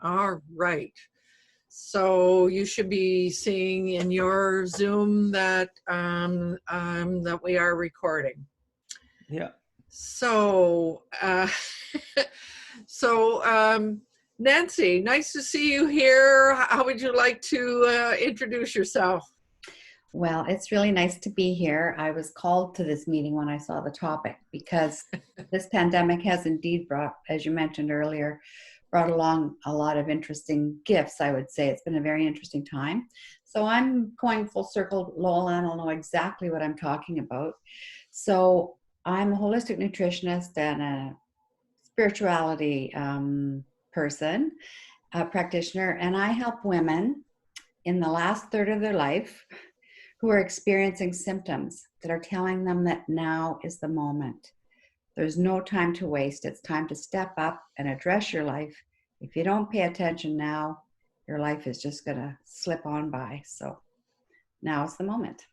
All right. So you should be seeing in your Zoom that that we are recording. Yeah. So, Nancy, nice to see you here. How would you like to introduce yourself? Well, it's really nice to be here. I was called to this meeting when I saw the topic because this pandemic has indeed brought, as you mentioned earlier, brought along a lot of interesting gifts, I would say. It's been a very interesting time. So I'm going full circle. Lola will know exactly what I'm talking about. So I'm a holistic nutritionist and a spirituality person, a practitioner, and I help women in the last third of their life who are experiencing symptoms that are telling them that now is the moment. There's no time to waste. It's time to step up and address your life. If you don't pay attention now, your life is just going to slip on by. So now's the moment.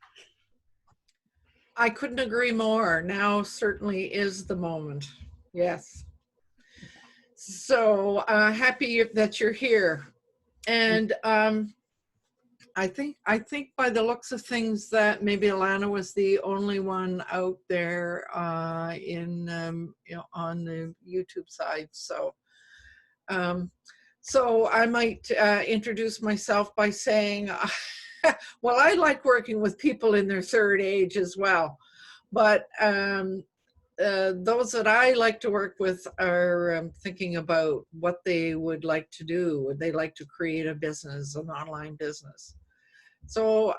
I couldn't agree more. Now certainly is the moment. Yes. So happy that you're here. And I think by the looks of things that maybe Alana was the only one out there in on the YouTube side. So so I might introduce myself by saying, well, I like working with people in their third age as well, but those that I like to work with are thinking about what they would like to do. Would they like to create a business, an online business? So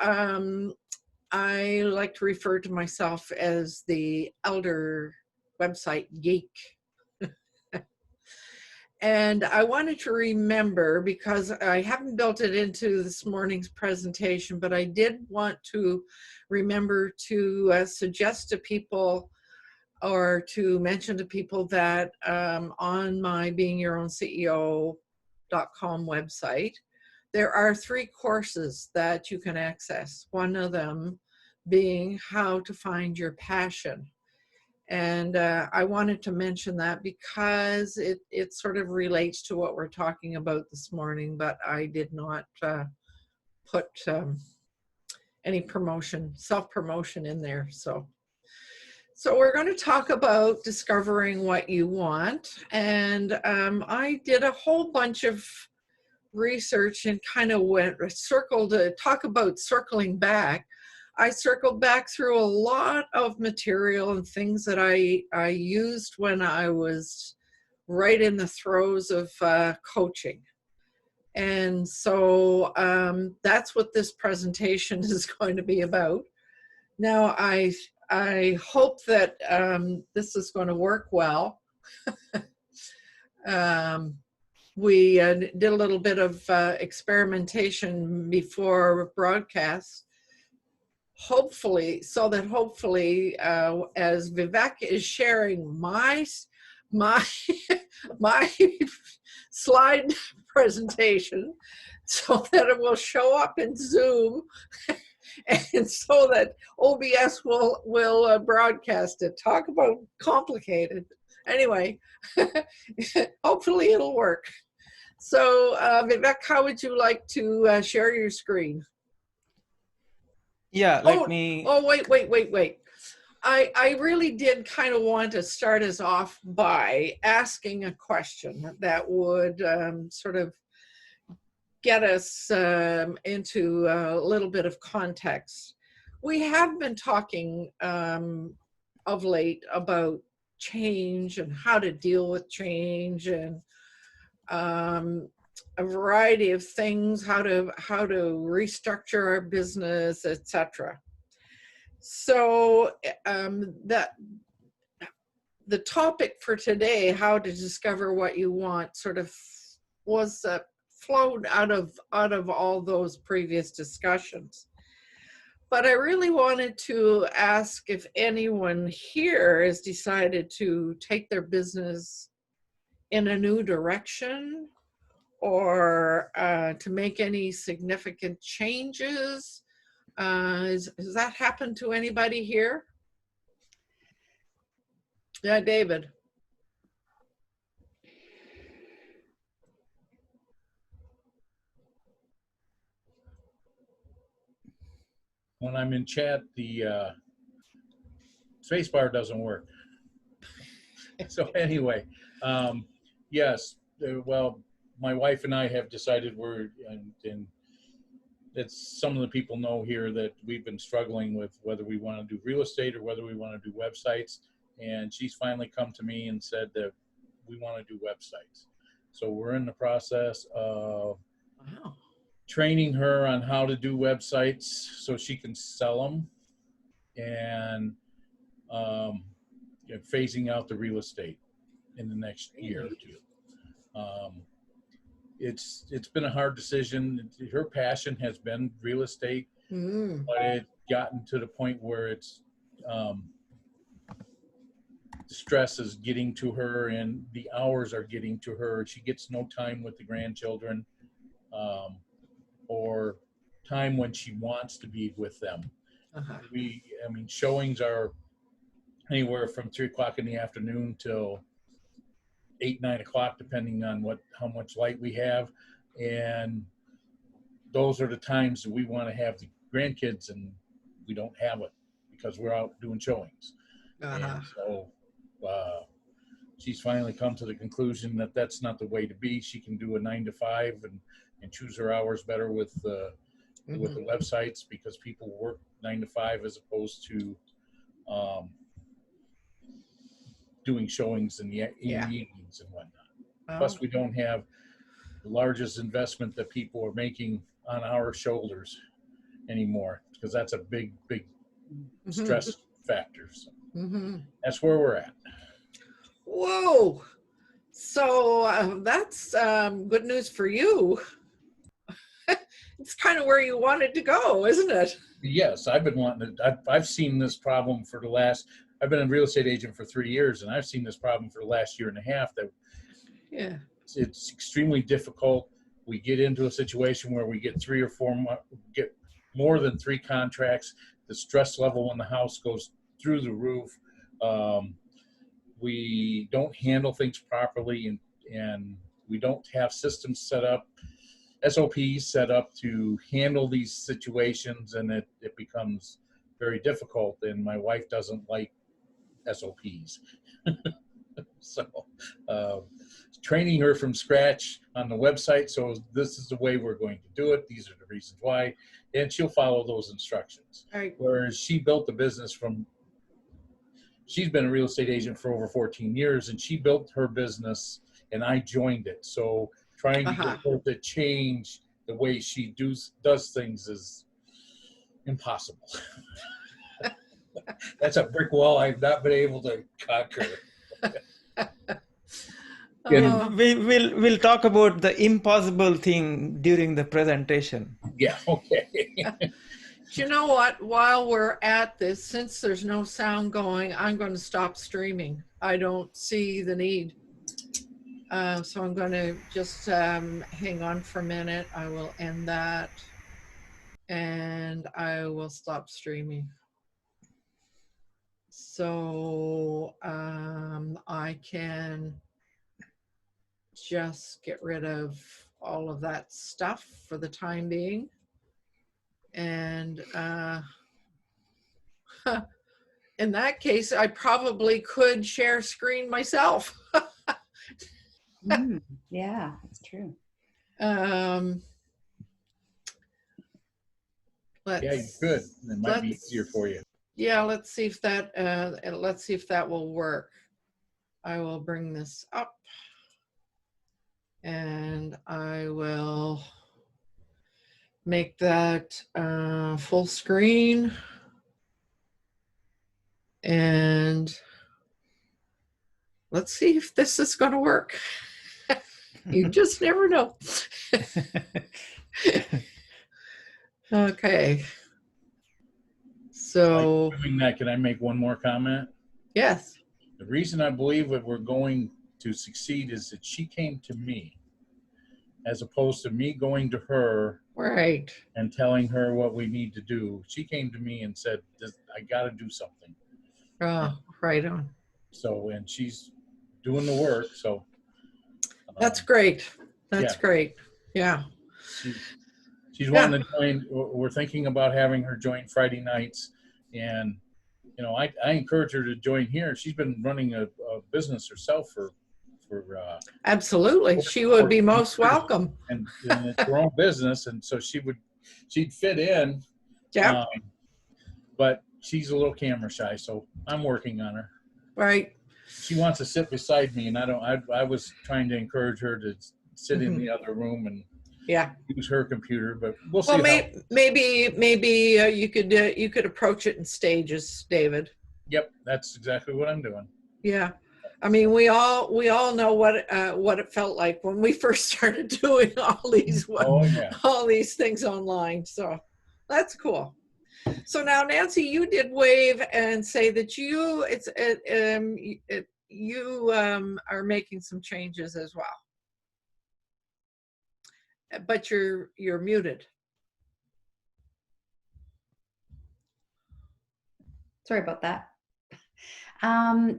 I like to refer to myself as the elder website geek. And I wanted to remember, because I haven't built it into this morning's presentation, but I did want to remember to suggest to people or to mention to people that on my beingyourownCEO.com website, there are 3 courses that you can access. One of them being how to find your passion. And I wanted to mention that because it sort of relates to what we're talking about this morning, but I did not put any promotion, self-promotion in there. So we're going to talk about discovering what you want. And I did a whole bunch of research and kind of circled to talk about circling back. I circled back through a lot of material and things that I used when I was right in the throes of coaching. And so that's what this presentation is going to be about. Now, I hope that this is going to work well. We did a little bit of experimentation before broadcast, hopefully, so that hopefully, as Vivek is sharing my my slide presentation, so that it will show up in Zoom, and so that OBS will broadcast it. Talk about complicated. Anyway, hopefully it'll work. So Vivek, how would you like to share your screen? Yeah, let me. Oh, wait. I really did kind of want to start us off by asking a question that would sort of get us into a little bit of context. We have been talking of late about change and how to deal with change and a variety of things, how to restructure our business, etc. So that the topic for today, how to discover what you want, sort of was flowed out of all those previous discussions. But I really wanted to ask if anyone here has decided to take their business in a new direction, or to make any significant changes. Has that happened to anybody here? Yeah, David. when I'm in chat, the space bar doesn't work. So anyway, yes, well, my wife and I have decided and it's some of the people know here that we've been struggling with whether we want to do real estate or whether we want to do websites. And she's finally come to me and said that we want to do websites. So we're in the process of training her on how to do websites so she can sell them, and phasing out the real estate in the next year or two. It's been a hard decision. Her passion has been real estate, but it's gotten to the point where it's stress is getting to her and the hours are getting to her. She gets no time with the grandchildren, or time when she wants to be with them. Showings are anywhere from 3 o'clock in the afternoon till 8, 9 o'clock, depending on how much light we have. And those are the times that we want to have the grandkids, and we don't have it because we're out doing showings. And so she's finally come to the conclusion that that's not the way to be. She can do a 9 to 5 and choose her hours better with the websites, because people work 9 to 5 as opposed to doing showings in the evenings and whatnot. Plus, we don't have the largest investment that people are making on our shoulders anymore, because that's a big stress factor. So that's where we're at. Whoa. So that's good news for you. It's kind of where you wanted to go, isn't it? Yes, I've been wanting to. I've seen this problem for the last. I've been a real estate agent for 3 years, and I've seen this problem for the last year and a half. That it's extremely difficult. We get into a situation where we get 3 or 4, get more than 3 contracts. The stress level in the house goes through the roof. We don't handle things properly, and we don't have systems set up, SOPs set up to handle these situations, and it becomes very difficult. And my wife doesn't like SOPs. So training her from scratch on the website. So this is the way we're going to do it. These are the reasons why. And she'll follow those instructions. Right. Whereas she built the business she's been a real estate agent for over 14 years, and she built her business and I joined it. So trying to get her to change the way she does things is impossible. That's a brick wall I've not been able to conquer. We'll talk about the impossible thing during the presentation. Yeah, okay. Do you know what? While we're at this, since there's no sound going, I'm going to stop streaming. I don't see the need. So I'm going to just hang on for a minute. I will end that, and I will stop streaming. So I can just get rid of all of that stuff for the time being. And in that case, I probably could share screen myself. Yeah, that's true. Yeah, you could. It might be easier for you. Yeah, let's see if that will work. I will bring this up, and I will make that full screen, and let's see if this is going to work. You just never know. Okay. So, doing that, can I make one more comment? Yes. The reason I believe that we're going to succeed is that she came to me, as opposed to me going to her, right, and telling her what we need to do. She came to me and said, I got to do something. Right on. So, and she's doing the work. So that's great. That's great. Yeah. she's Yeah. wanting to join. We're thinking about having her join Friday nights, and I encourage her to join here. She's been running a business herself for Absolutely. She would be 14 most years, welcome. and it's her own business, and so she'd fit in. Yeah. But she's a little camera shy, so I'm working on her. Right. She wants to sit beside me, and I was trying to encourage her to sit in the other room and Yeah. use her computer, but we'll see. Well, maybe you could approach it in stages, David. Yep, that's exactly what I'm doing. Yeah. I mean, we all know what it felt like when we first started doing all these things online. So that's cool. So now, Nancy, you did wave and say that you are making some changes as well, but you're muted. Sorry about that.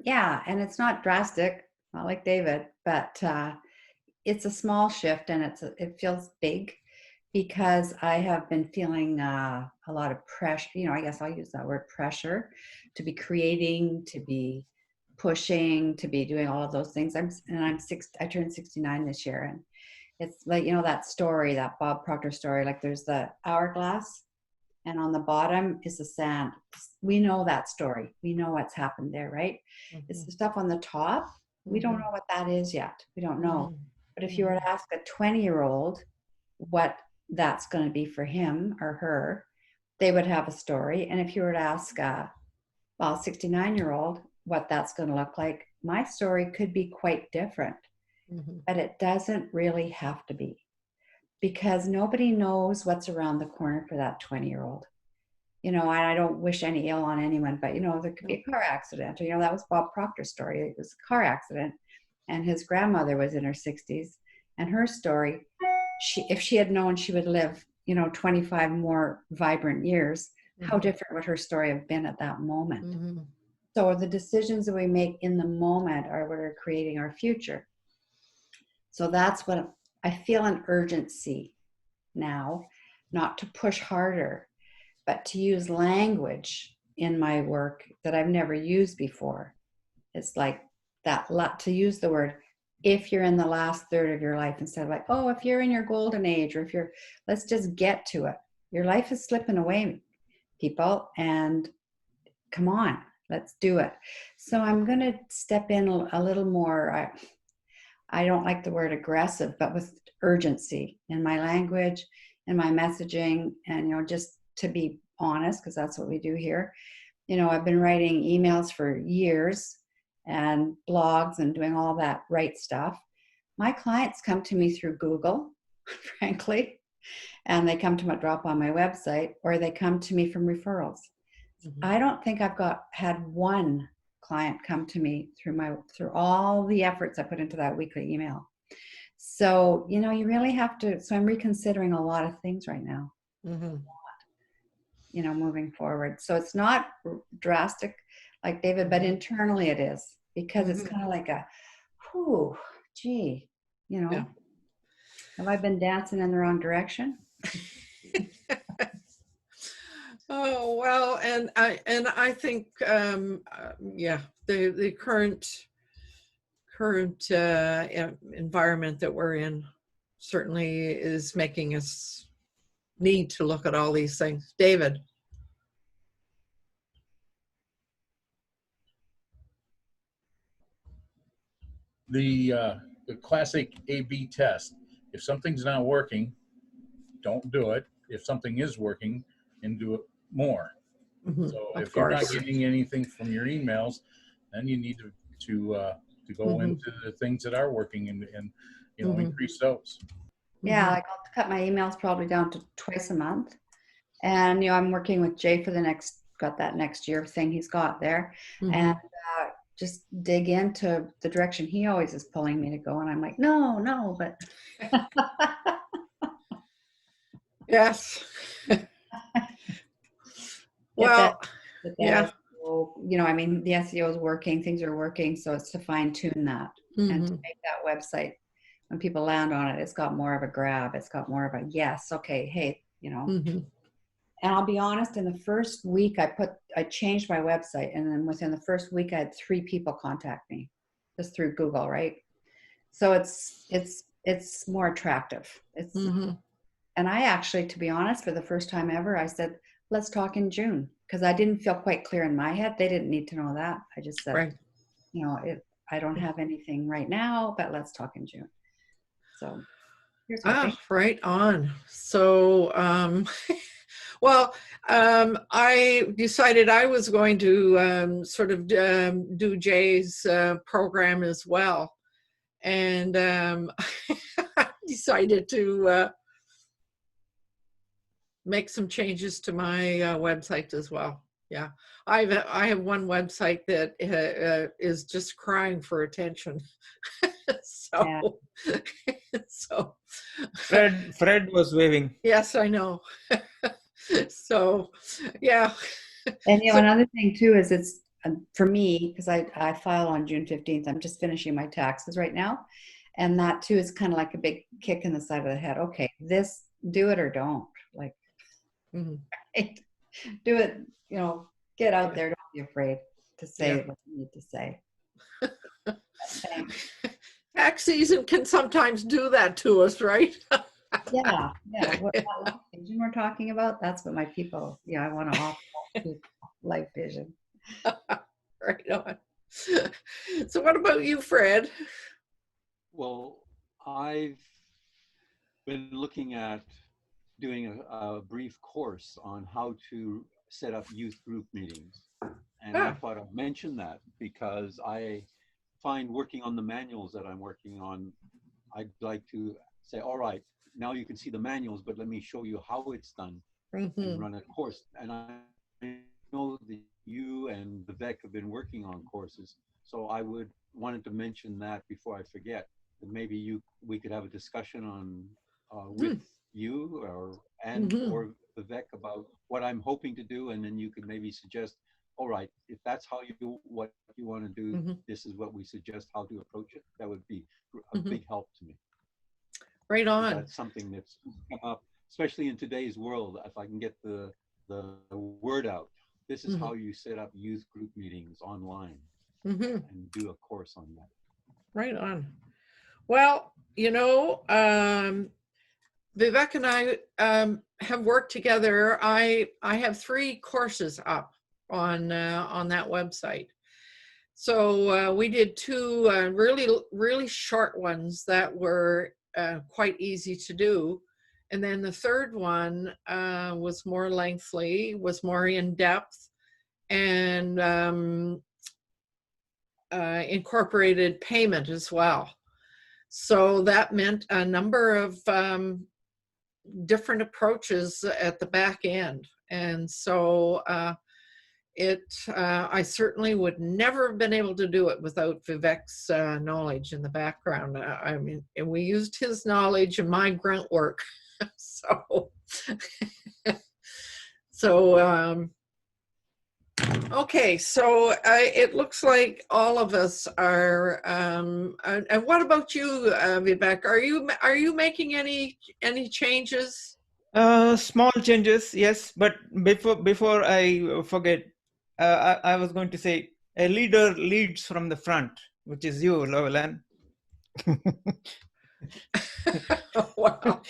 Yeah, and it's not drastic, not like David, but it's a small shift, and it feels big because I have been feeling a lot of pressure. I guess I'll use that word, pressure, to be creating, to be pushing, to be doing all of those things. I turned 69 this year, and it's like, that story, that Bob Proctor story, like there's the hourglass, and on the bottom is the sand. We know that story. We know what's happened there, right? Mm-hmm. It's the stuff on the top. We don't know what that is yet. We don't know. Mm-hmm. But if you were to ask a 20-year-old what that's going to be for him or her, they would have a story. And if you were to ask a 69-year-old what that's going to look like, my story could be quite different. Mm-hmm. But it doesn't really have to be. Because nobody knows what's around the corner for that 20-year-old. And I don't wish any ill on anyone, but, there could be a car accident. Or, that was Bob Proctor's story. It was a car accident. And his grandmother was in her 60s. And her story, if she had known she would live, 25 more vibrant years, mm-hmm. how different would her story have been at that moment? Mm-hmm. So the decisions that we make in the moment are what are creating our future. So that's what I feel, an urgency now, not to push harder, but to use language in my work that I've never used before. It's like that, to use the word, if you're in the last third of your life, instead of like, oh, if you're in your golden age, or let's just get to it. Your life is slipping away, people, and come on, let's do it. So I'm going to step in a little more. I don't like the word aggressive, but with urgency in my language and my messaging, and, just to be honest, because that's what we do here. I've been writing emails for years and blogs and doing all that right stuff. My clients come to me through Google, frankly, and they come to drop on my website, or they come to me from referrals. Mm-hmm. I don't think I've had one client come to me through all the efforts I put into that weekly email. So, you really have to, so I'm reconsidering a lot of things right now, mm-hmm. Moving forward. So it's not drastic like David, but internally it is, because mm-hmm. it's kind of like gee, yeah. Have I been dancing in the wrong direction? Oh, well, and I think, the current environment that we're in certainly is making us need to look at all these things. David. The classic A/B test. If something's not working, don't do it. If something is working, and do it more. Mm-hmm. So if you're not getting anything from your emails, then you need to go mm-hmm. into the things that are working and mm-hmm. increase those. Yeah, I'll cut my emails probably down to twice a month, and I'm working with Jay for got that next year thing he's got there, mm-hmm. and just dig into the direction he always is pulling me to go, and I'm like, no, but yes. Well, yeah. SEO, I mean, the SEO is working, things are working, so it's to fine tune that mm-hmm. and to make that website, when people land on it, it's got more of a grab, it's got more of a yes, okay, hey, you know. Mhm. And I'll be honest, in the first week I changed my website, and then within the first week I had 3 people contact me just through Google, right? So it's more attractive. Mhm. And I actually, to be honest, for the first time ever, I said, let's talk in June, because I didn't feel quite clear in my head. They didn't need to know that. I just said, Right. you know, I don't have anything right now, but let's talk in June. So here's hoping. Ah, right on. So, well, I decided I was going to sort of do Jay's program as well. And I decided to make some changes to my website as well. Yeah, I have one website that is just crying for attention. So, so Fred was waving. yes, I know. So, yeah. And you know, So, another thing too is it's for me, because I file on June 15th. I'm just finishing my taxes right now. And that too is kind of like a big kick in the side of the head. Okay, this, do it or don't. Like, mhm, do it, you know, get out yeah, there. Don't be afraid to say yeah. what you need to say. Thanks. Tax season can sometimes do that to us, right? Yeah, yeah. What that life vision we're talking about, that's what my people, yeah, I want to offer people, life vision. Right on. So, what about you, Fred? Well, I've been looking at doing a brief course on how to set up youth group meetings. And I Ah, thought I'd mention that because I find working on the manuals that I'm working on, I'd like to say, all right, now you can see the manuals, but let me show you how it's done and mhm, run a course. And I know that you and Vivek have been working on courses, so I wanted to mention that before I forget. That maybe we could have a discussion on with you mhm, or Vivek about what I'm hoping to do, and then you could maybe suggest, all right, if that's what you want to do, mhm, this is what we suggest how to approach it. That would be a mhm. big help to me, Right because on. that's something that's come up, especially in today's world. If I can get the word out, this is Mhm, how you set up youth group meetings online mhm. and do a course on that. Right on. Well, Vivek and I have worked together. I have 3 courses up on that website. So we did 2 really short ones that were quite easy to do, and then the third one was more lengthy, was more in depth, and incorporated payment as well. So that meant a number of different approaches at the back end. And so I certainly would never have been able to do it without Vivek's knowledge in the background. I mean, and we used his knowledge and my grunt work. So, so okay, so it looks like all of us are. And what about you, Vivek? Are you making any changes? Small changes, yes. But before I forget, I was going to say a leader leads from the front, which is you, Loveland. Wow.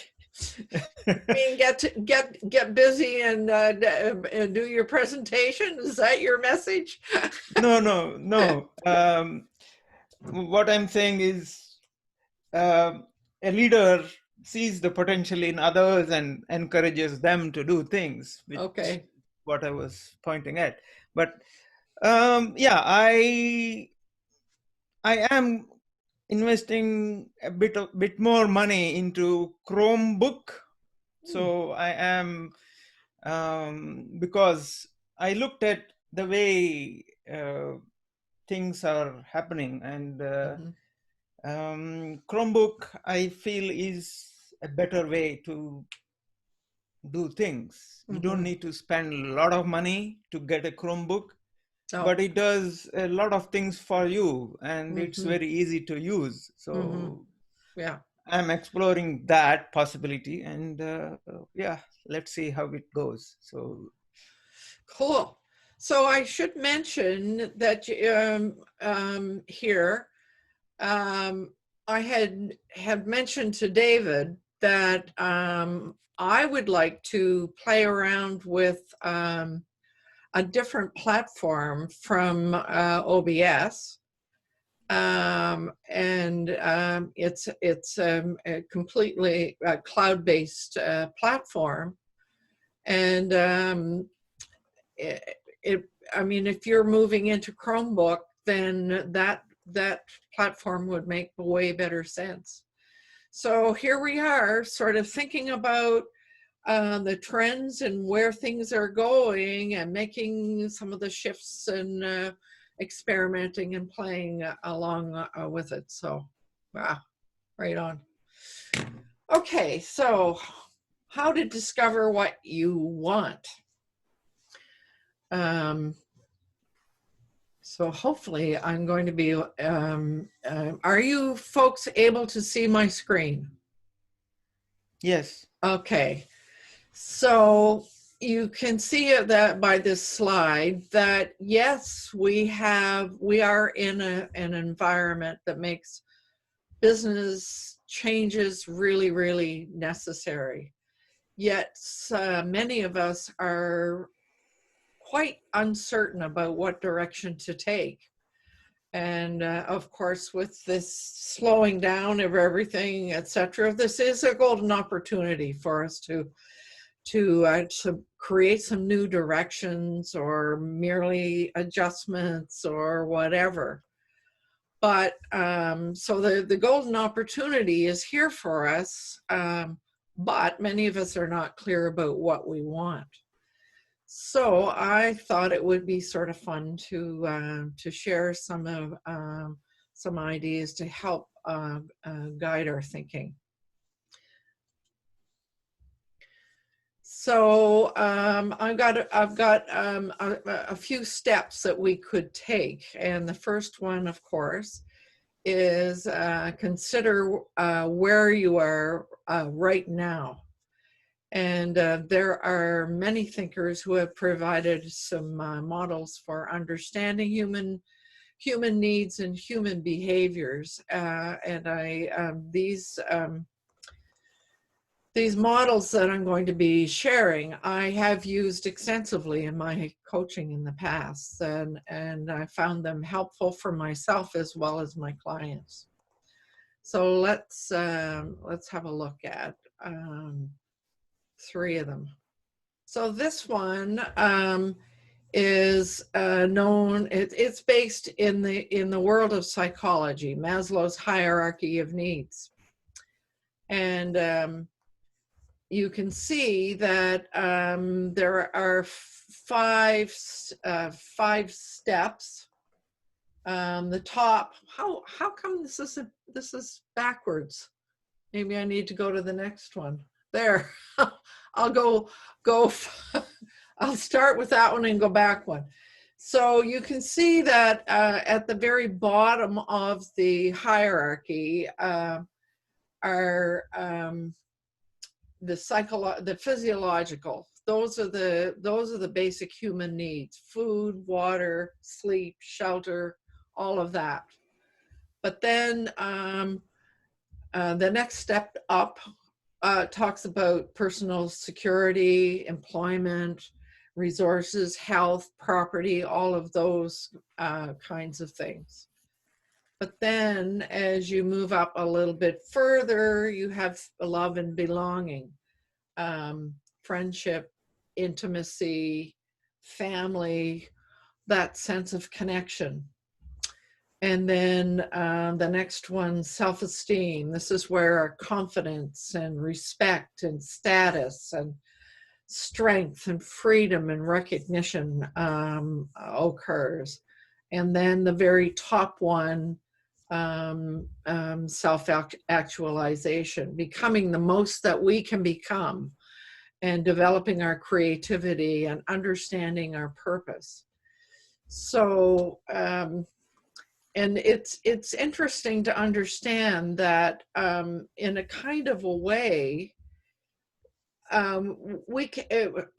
I mean, get busy and do your presentation. Is that your message? No. What I'm saying is, a leader sees the potential in others and encourages them to do things, which Okay. what I was pointing at. But yeah, I am investing a bit more money into Chromebook. So I am, because I looked at the way things are happening, and Mhm, Chromebook I feel is a better way to do things. You don't mhm. need to spend a lot of money to get a Chromebook, Oh. but it does a lot of things for you, and it's Mhm, very easy to use. mhm. So Yeah. I'm exploring that possibility, and yeah, let's see how it goes. So Cool. So I should mention that here, I had mentioned to David that I would like to play around with a different platform from OBS. It's a completely cloud-based platform. And I mean, if you're moving into Chromebook, then that platform would make way better sense. So here we are, sort of thinking about the trends and where things are going, and making some of the shifts and experimenting and playing along with it. So, wow, right on. Okay, so how to discover what you want. So hopefully I'm going to be, are you folks able to see my screen? yes, Okay, so you can see it that by this slide that yes, we are in an environment that makes business changes really, really necessary. Yet many of us are quite uncertain about what direction to take. And of course, with this slowing down of everything, etc., this is a golden opportunity for us to create some new directions, or merely adjustments, or whatever. But so the golden opportunity is here for us, but many of us are not clear about what we want. So I thought it would be sort of fun to share some ideas to help guide our thinking. So I've got a few steps that we could take, and the first one, of course, is consider where you are right now. And there are many thinkers who have provided some models for understanding human needs and human behaviors. And these models that I'm going to be sharing, I have used extensively in my coaching in the past, and I found them helpful for myself as well as my clients. So let's have a look at three of them. So this one is known. It's based in the world of psychology, Maslow's hierarchy of needs, and you can see that there are five steps. The top. How come this is backwards? Maybe I need to go to the next one. There. I'll go. I'll start with that one and go back one. So you can see that at the very bottom of the hierarchy are the physiological. Those are the basic human needs: food, water, sleep, shelter, all of that. But then the next step up talks about personal security, employment, resources, health, property, all of those kinds of things. But then as you move up a little bit further, you have love and belonging, friendship, intimacy, family, that sense of connection. And then the next one, self-esteem. This is where confidence and respect and status and strength and freedom and recognition occurs. And then the very top one, self-actualization, becoming the most that we can become, and developing our creativity and understanding our purpose. So it's interesting to understand that in a kind of a way, I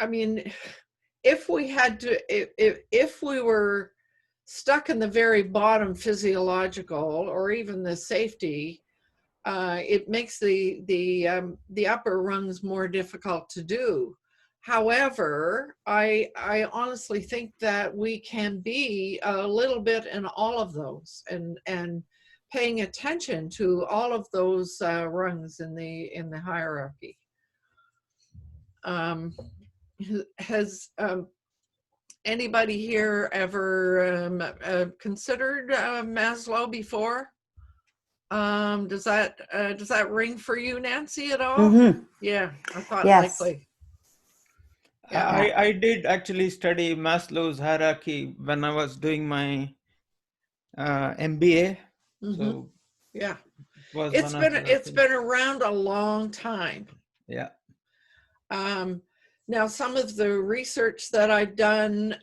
mean, if we had to, if we were stuck in the very bottom physiological or even the safety, it makes the upper rungs more difficult to do. However, I honestly think that we can be a little bit in all of those, and paying attention to all of those rungs in the hierarchy. Has anybody here ever considered Maslow before? Does that ring for you, Nancy, at all? Mm-hmm. Yeah, I thought Yes. likely. Yeah. I did actually study Maslow's hierarchy when I was doing my MBA. Mhm. So Yeah, it was it's one of the been around a long time. yeah. Now, some of the research that I've done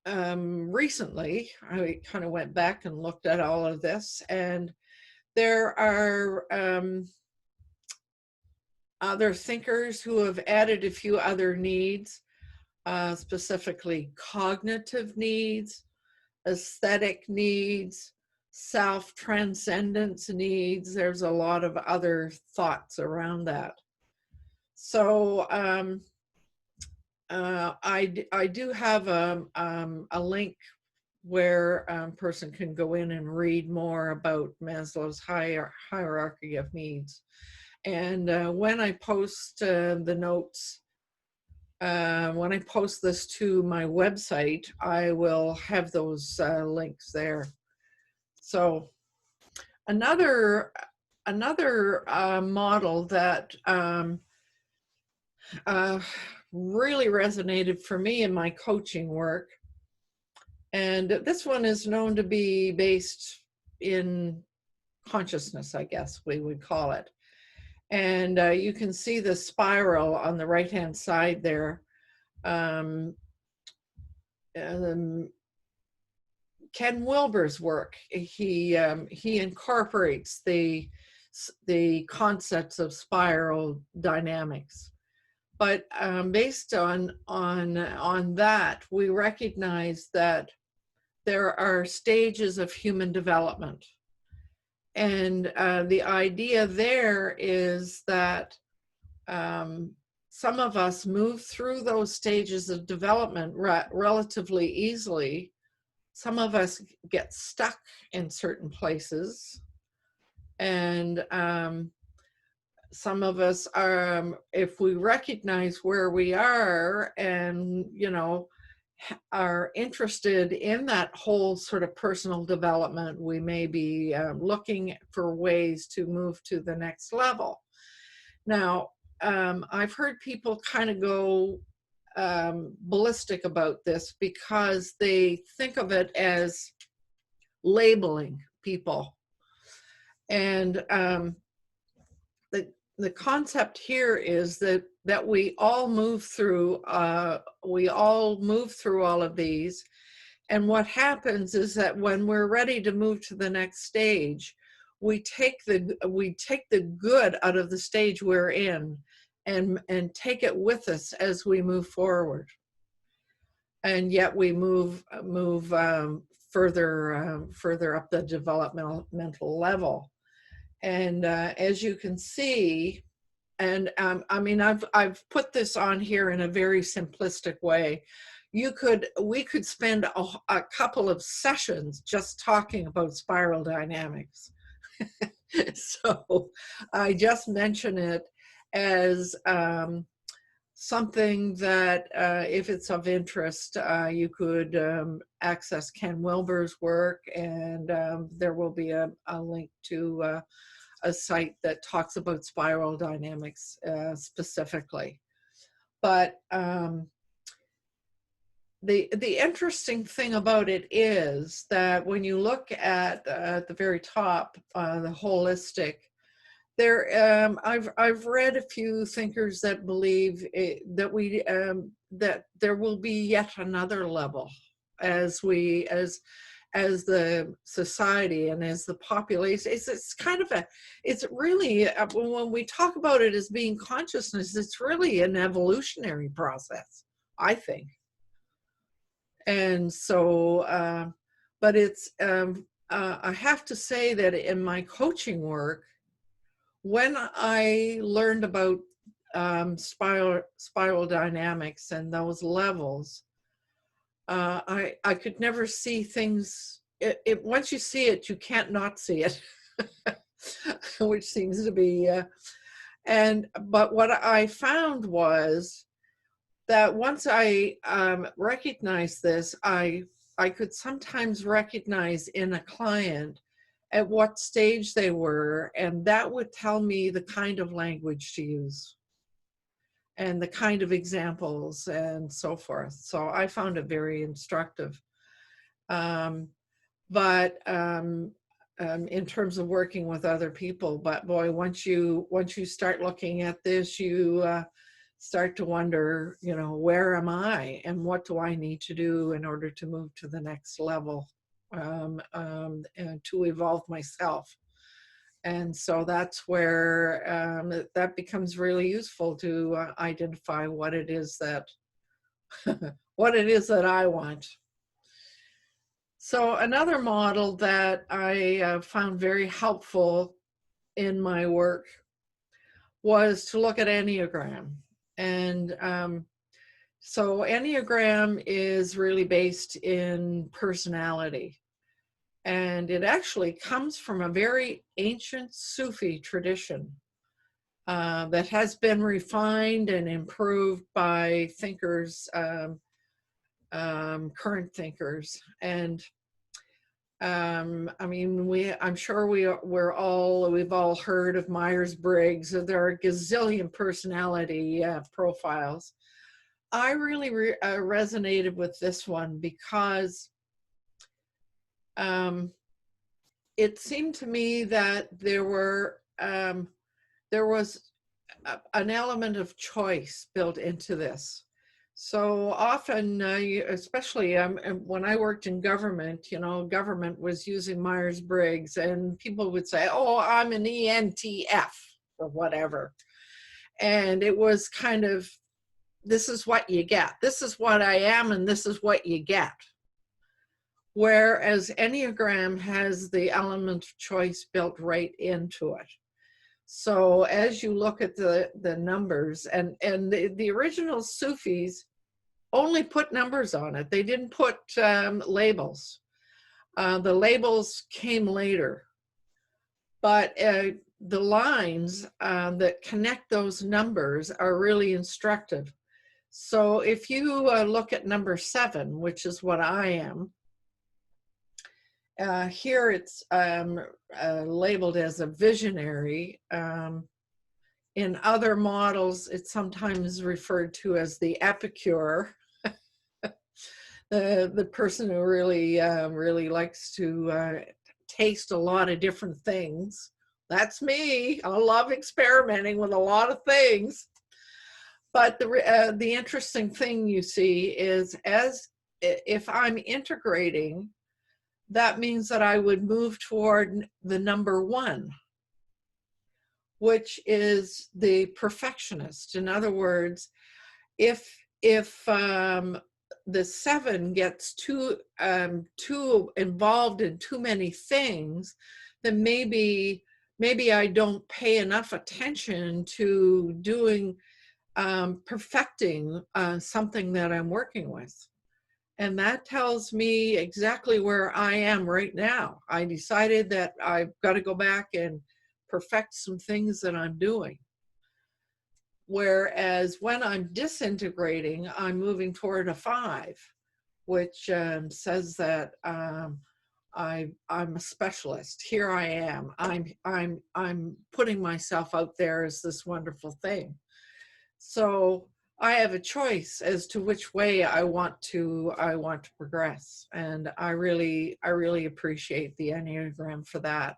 recently, I kind of went back and looked at all of this, and there are other thinkers who have added a few other needs, specifically cognitive needs, aesthetic needs, self-transcendence needs. There's a lot of other thoughts around that. So I do have a link where a person can go in and read more about Maslow's hierarchy of needs. And when I post the notes, when I post this to my website, I will have those links there. So another model that really resonated for me in my coaching work, and this one is known to be based in consciousness, I guess we would call it. And you can see the spiral on the right-hand side there. Ken Wilber's work, he incorporates the concepts of spiral dynamics. But based on that, we recognize that there are stages of human development. And the idea there is that some of us move through those stages of development relatively easily. Some of us get stuck in certain places. And some of us are, if we recognize where we are and, are interested in that whole sort of personal development, we may be looking for ways to move to the next level. Now, I've heard people kind of go ballistic about this because they think of it as labeling people. And the concept here is that we all move through all of these, and what happens is that when we're ready to move to the next stage, we take the good out of the stage we're in and take it with us as we move forward, and yet we move further up the developmental level. And as you can see, and I mean, I've put this on here in a very simplistic way. We could spend a couple of sessions just talking about spiral dynamics. So I just mention it as something that, if it's of interest, you could access Ken Wilber's work, and there will be a link to a site that talks about spiral dynamics specifically. But the interesting thing about it is that when you look at the very top, the holistic, there I've read a few thinkers that believe that there will be yet another level as as the society and as the population. It's kind of it's really, when we talk about it as being consciousness, it's really an evolutionary process, I think. And so, but it's, I have to say that in my coaching work, when I learned about spiral dynamics and those levels, I could never see things. Once you see it, you can't not see it, which seems to be. But what I found was that once I recognized this, I could sometimes recognize in a client at what stage they were, and that would tell me the kind of language to use and the kind of examples and so forth. So I found it very instructive. In terms of working with other people, but boy, once you start looking at this, you start to wonder, you know, where am I and what do I need to do in order to move to the next level, and to evolve myself. And so that's where that becomes really useful to identify what it is that what it is that I want. So another model that I found very helpful in my work was to look at Enneagram. And so Enneagram is really based in personality. And it actually comes from a very ancient Sufi tradition that has been refined and improved by thinkers, current thinkers. And I mean, I'm sure we've all heard of Myers-Briggs. There are a gazillion personality profiles. I really resonated with this one because it seemed to me that there was an element of choice built into this. So often, especially when I worked in government, you know, government was using Myers-Briggs, and people would say, oh, I'm an ENTF or whatever. And it was kind of, this is what you get. This is what I am, and this is what you get. Whereas Enneagram has the element of choice built right into it. So as you look at the numbers, and the original Sufis only put numbers on it. They didn't put labels. The labels came later. But the lines that connect those numbers are really instructive. So if you look at number 7, which is what I am, here it's labeled as a visionary. In other models, it's sometimes referred to as the epicure, the person who really likes to taste a lot of different things. That's me. I love experimenting with a lot of things. But the interesting thing you see is, if I'm integrating, that means that I would move toward the number 1, which is the perfectionist. In other words, if the 7 gets too involved in too many things, then maybe I don't pay enough attention to doing perfecting something that I'm working with. And that tells me exactly where I am right now. I decided that I've got to go back and perfect some things that I'm doing. Whereas when I'm disintegrating, I'm moving toward a 5, which says that I'm a specialist. Here I am. I'm putting myself out there as this wonderful thing. So I have a choice as to which way I want to progress, and I really appreciate the Enneagram for that.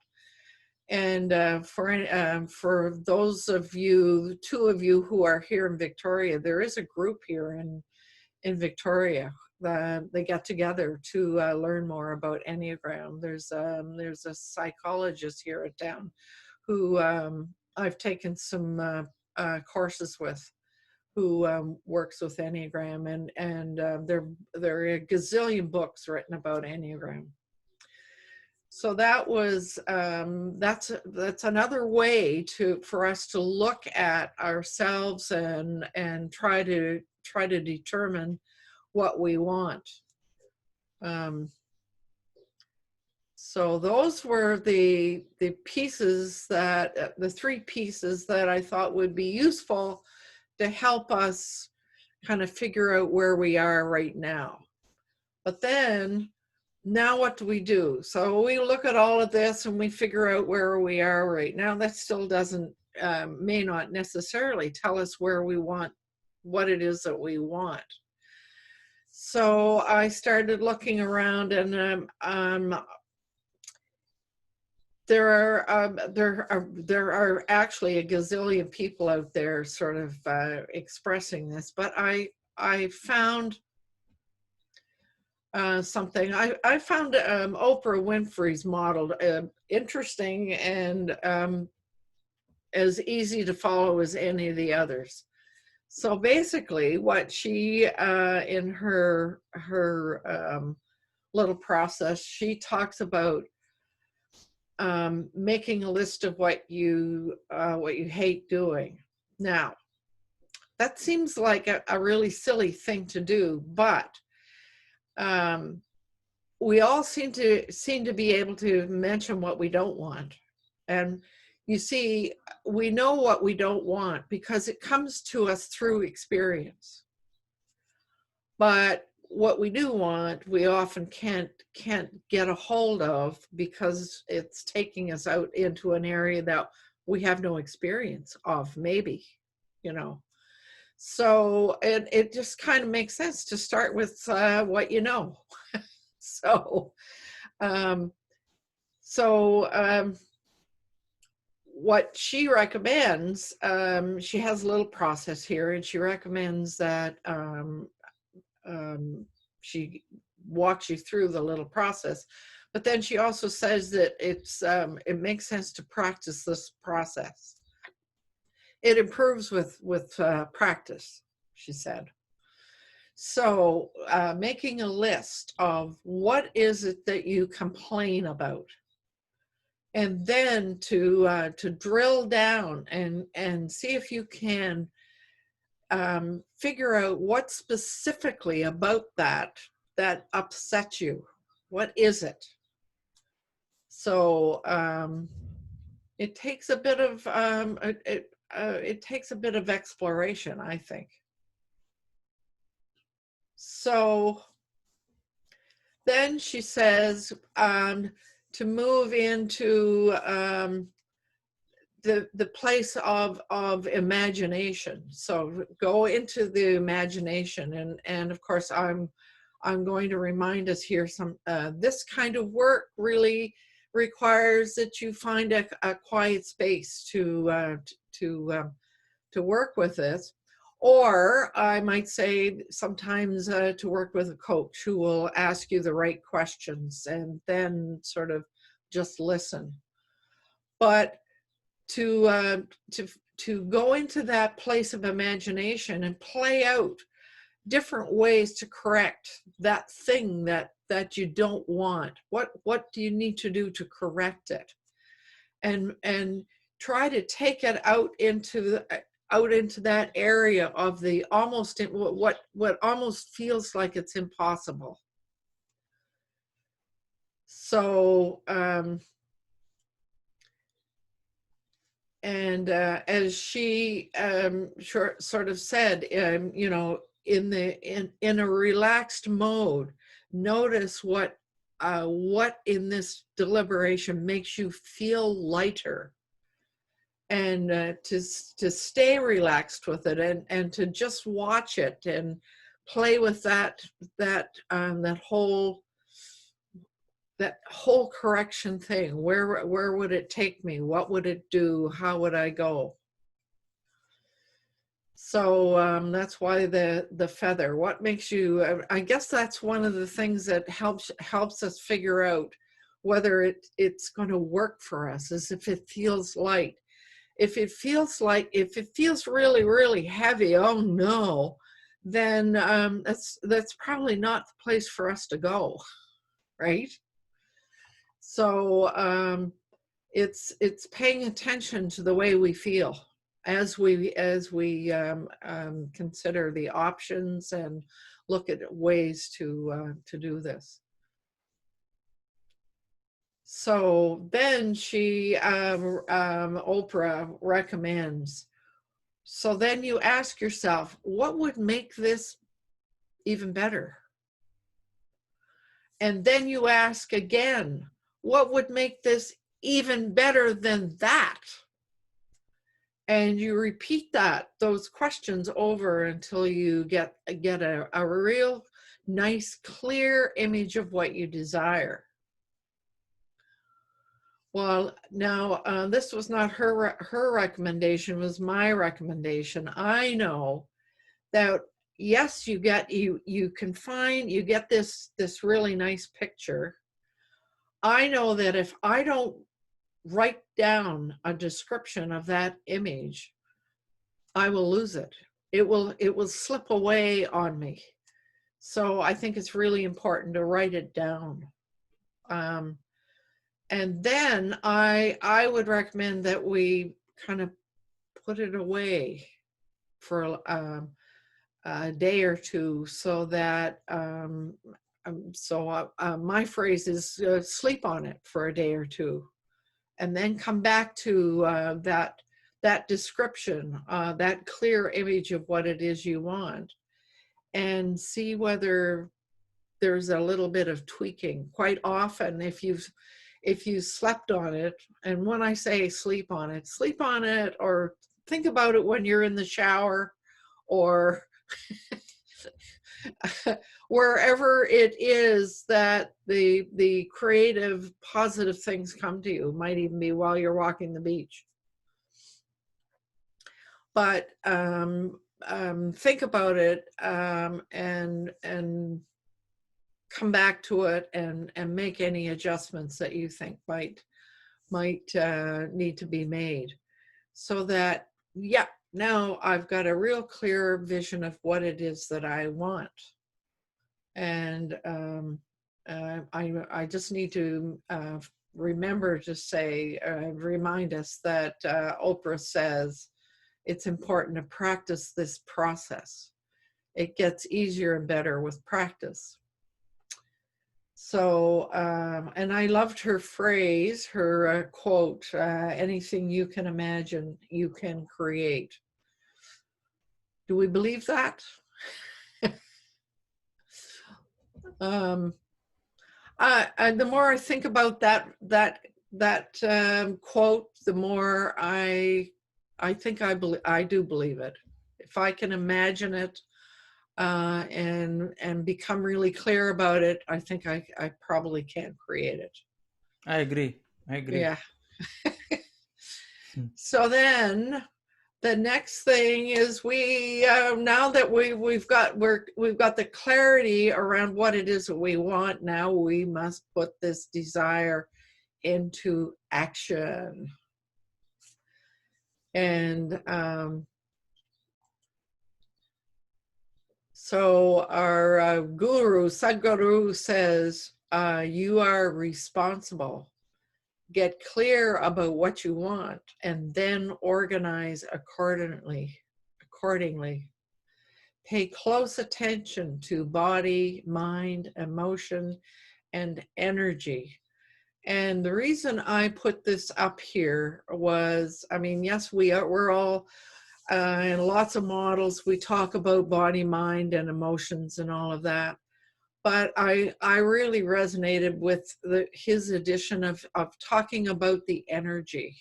And for those of you, 2 of you who are here in Victoria, there is a group here in Victoria they get together to learn more about Enneagram. There's a psychologist here at town who I've taken some courses with, who works with Enneagram, and there are a gazillion books written about Enneagram. So that was that's another way for us to look at ourselves and try to determine what we want. So those were the pieces that the 3 pieces that I thought would be useful to help us kind of figure out where we are right now. But then, now what do we do? So we look at all of this and we figure out where we are right now. That still doesn't, may not necessarily tell us where we want, what it is that we want. So I started looking around, and there are actually a gazillion people out there sort of expressing this, but I found something. I found Oprah Winfrey's model interesting and as easy to follow as any of the others. So basically, what she in her little process, she talks about making a list of what you hate doing. Now, that seems like a really silly thing to do, but we all seem to be able to mention what we don't want. And you see, we know what we don't want because it comes to us through experience. But what we do want, we often can't get a hold of because it's taking us out into an area that we have no experience of, maybe, you know. So it just kind of makes sense to start with what you know. So what she recommends, she has a little process here, and she recommends that she walks you through the little process, but then she also says that it makes sense to practice this process. It improves with practice, she said. So making a list of what is it that you complain about, and then to drill down and see if you can figure out what specifically about that upsets you. What is it? So it takes a bit of it takes a bit of exploration, I think. So then she says to move into the place of imagination. So go into the imagination, and of course I'm going to remind us here this kind of work really requires that you find a quiet space to work with this. Or I might say sometimes to work with a coach who will ask you the right questions and then sort of just listen. But to go into that place of imagination and play out different ways to correct that thing that you don't want. What do you need to do to correct it? And try to take it out into that area of the almost, what almost feels like it's impossible. So as she sort of said, you know, in a relaxed mode, notice what in this deliberation makes you feel lighter, and to stay relaxed with it, and to just watch it and play with that whole correction thing. Where would it take me? What would it do? How would I go? So that's why the feather. What makes you? I guess that's one of the things that helps us figure out whether it's going to work for us. Is if it feels light. If it feels really really heavy, oh no, then that's probably not the place for us to go, right? So it's paying attention to the way we feel as we consider the options and look at ways to do this. So then Oprah recommends. So then you ask yourself, what would make this even better? And then you ask again, what would make this even better than that? And you repeat those questions over until you get a real nice, clear image of what you desire. Well, now this was not her recommendation, it was my recommendation. I know that yes, you get this really nice picture. I know that if I don't write down a description of that image, I will lose it. It will slip away on me. So I think it's really important to write it down. And then I would recommend that we kind of put it away for a day or two, so that my phrase is sleep on it for a day or two, and then come back to that description, that clear image of what it is you want, and see whether there's a little bit of tweaking. Quite often, if you slept on it, and when I say sleep on it, or think about it when you're in the shower, or wherever it is that the creative, positive things come to you. It might even be while you're walking the beach. But think about it, and come back to it, and make any adjustments that you think might need to be made, so that now I've got a real clear vision of what it is that I want. And I just need to remember to say, remind us that Oprah says it's important to practice this process. It gets easier and better with practice. So, and I loved her phrase, her quote, anything you can imagine, you can create. Do we believe that? The more I think about that quote, the more I think I do believe it. If I can imagine it, and become really clear about it, I think I probably can create it. I agree. Yeah. So then the next thing is now that we've got the clarity around what it is that we want, now we must put this desire into action. And so our guru, Sadhguru, says, you are responsible. Get clear about what you want, and then organize accordingly. Pay close attention to body, mind, emotion, and energy. And the reason I put this up here was, I mean, yes, we're all in lots of models. We talk about body, mind, and emotions and all of that. But I really resonated with his addition of talking about the energy,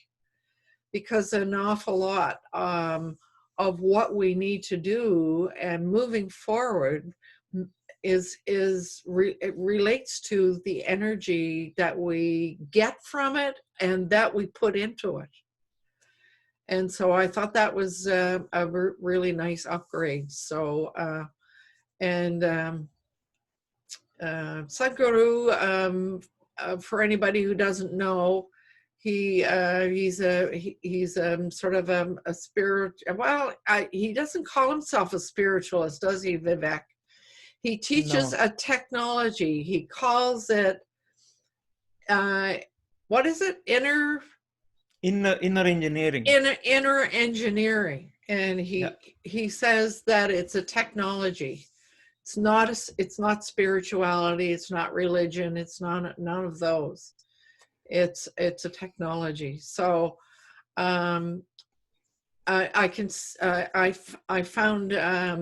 because an awful lot of what we need to do and moving forward it relates to the energy that we get from it and that we put into it. And so I thought that was a really nice upgrade. So, Sadhguru, for anybody who doesn't know, he's sort of a spirit. Well, he doesn't call himself a spiritualist, does he, Vivek? He teaches No. a technology. He calls it what is it? Inner engineering. Inner engineering, and he says that it's a technology. It's not spirituality. It's not religion. It's none of those. It's a technology. So I found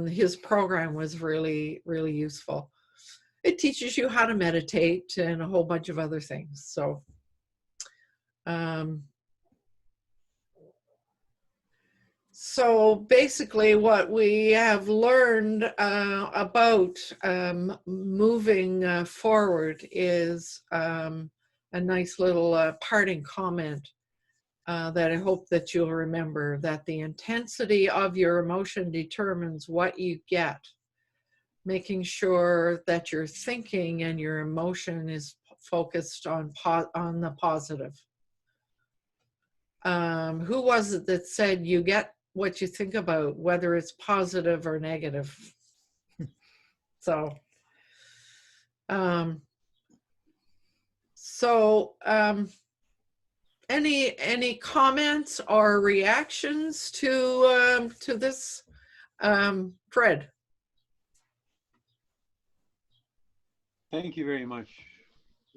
his program was really useful. It teaches you how to meditate and a whole bunch of other things. So so basically what we have learned about moving forward is a nice little parting comment that I hope that you'll remember, that the intensity of your emotion determines what you get. Making sure that your thinking and your emotion is focused on the positive. Who was it that said you get what you think about, whether it's positive or negative? So, any comments or reactions to this, Fred? Thank you very much,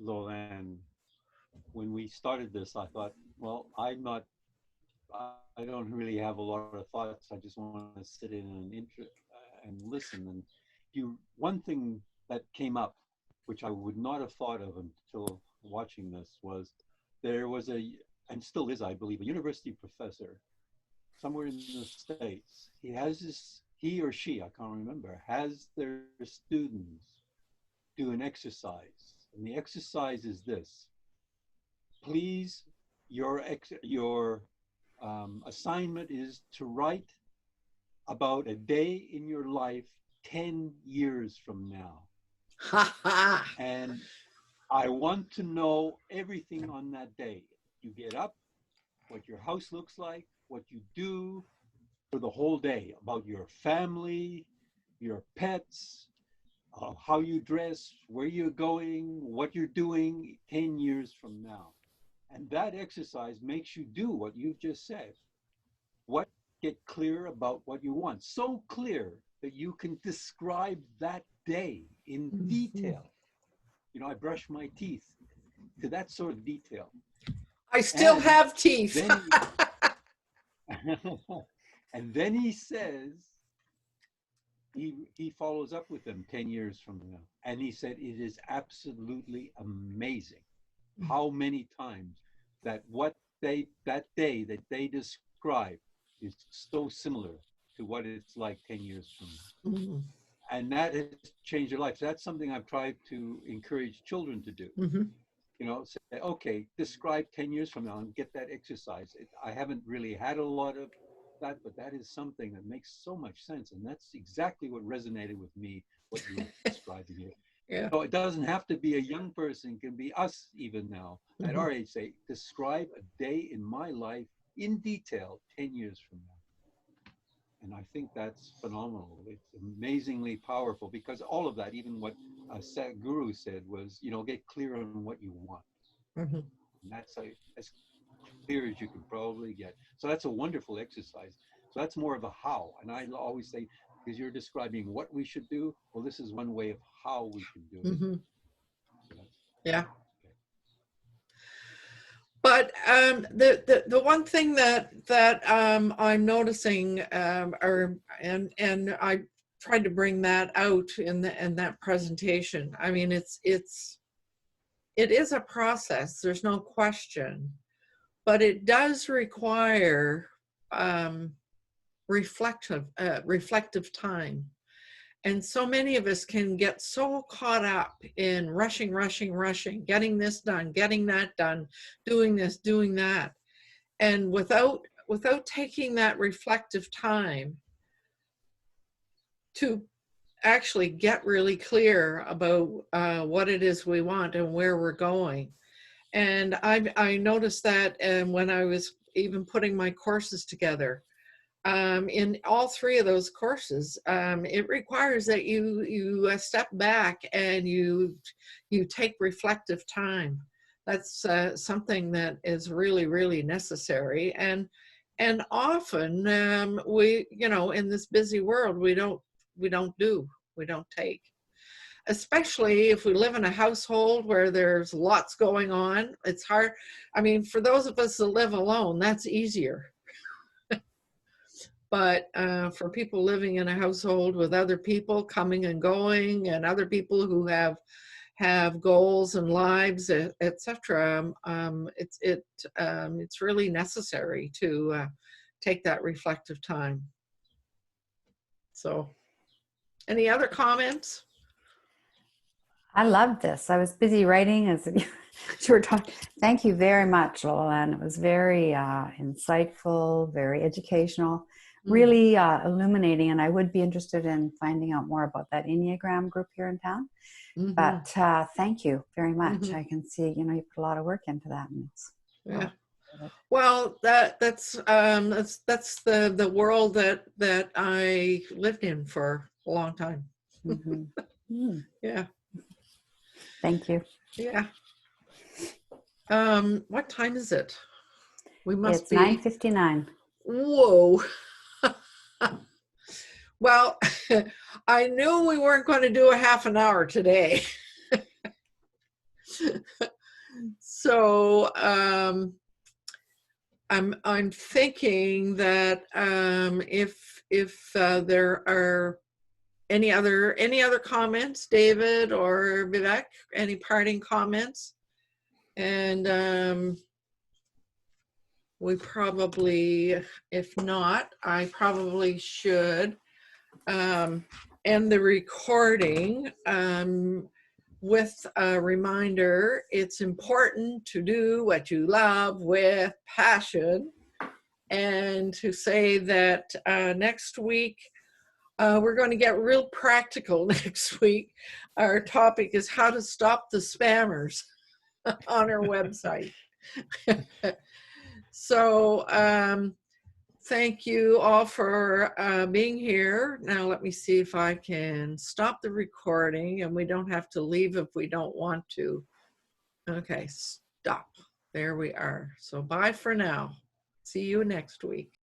Lolan. When we started this, I thought, well, I don't really have a lot of thoughts. I just want to sit in and listen. And one thing that came up, which I would not have thought of until watching this, was there was and still is, I believe, a university professor somewhere in the States. He or she, I can't remember, has their students do an exercise. And the exercise is this: please, your assignment is to write about a day in your life 10 years from now. And I want to know everything on that day. You get up, what your house looks like, what you do for the whole day, about your family, your pets, how you dress, where you're going, what you're doing 10 years from now. And that exercise makes you do what you've just said. Get clear about what you want. So clear that you can describe that day in detail. You know, I brush my teeth to that sort of detail. I still have teeth. And then he says, he follows up with them 10 years from now. And he said, it is absolutely amazing how many times that day that they describe is so similar to what it's like 10 years from now. Mm-hmm. And that has changed their life. So that's something I've tried to encourage children to do. Mm-hmm. You know, say, okay, describe 10 years from now and get that exercise. I haven't really had a lot of that, but that is something that makes so much sense. And that's exactly what resonated with me, what you're describing here. Yeah. So it doesn't have to be a young person, it can be us even now at our age. Say, describe a day in my life in detail 10 years from now. And I think that's phenomenal. It's amazingly powerful, because all of that, even what Sadhguru said was, you know, get clear on what you want. Mm-hmm. And that's as clear as you can probably get. So that's a wonderful exercise. So that's more of a how. And I always say, because you're describing what we should do, well, this is one way of how we can do it. Mm-hmm. Yeah. But the one thing that I'm noticing, and I tried to bring that out in that presentation. I mean, it is a process. There's no question, but it does require reflective time. And so many of us can get so caught up in rushing, getting this done, getting that done, doing this, doing that. And without without taking that reflective time to actually get really clear about what it is we want and where we're going. And I noticed that when I was even putting my courses together. In all three of those courses, it requires that you step back and you take reflective time. That's something that is really, really necessary. And often we, in this busy world, we don't take. Especially if we live in a household where there's lots going on, it's hard. I mean, for those of us that live alone, that's easier. But for people living in a household with other people coming and going, and other people who have goals and lives, etc., it's really necessary to take that reflective time. So, any other comments? I love this. I was busy writing as you were talking. Thank you very much, Lola. And it was very insightful, very educational, really illuminating. And I would be interested in finding out more about that Enneagram group here in town. Mm-hmm. But thank you very much. Mm-hmm. I can see, you put a lot of work into that. And it's, yeah. Well, that's the world that I lived in for a long time. Mm-hmm. Yeah. Thank you. Yeah. What time is it? We must it's be 9:59. Whoa. Well, I knew we weren't going to do a half an hour today. So I'm thinking that if there are any other comments, David or Vivek, any parting comments? And we probably, if not, I probably should end the recording with a reminder. It's important to do what you love with passion, and to say that next week, we're going to get real practical next week. Our topic is how to stop the spammers on our website. So thank you all for being here. Now let me see if I can stop the recording, and we don't have to leave if we don't want to. Okay, stop. There we are. So bye for now. See you next week.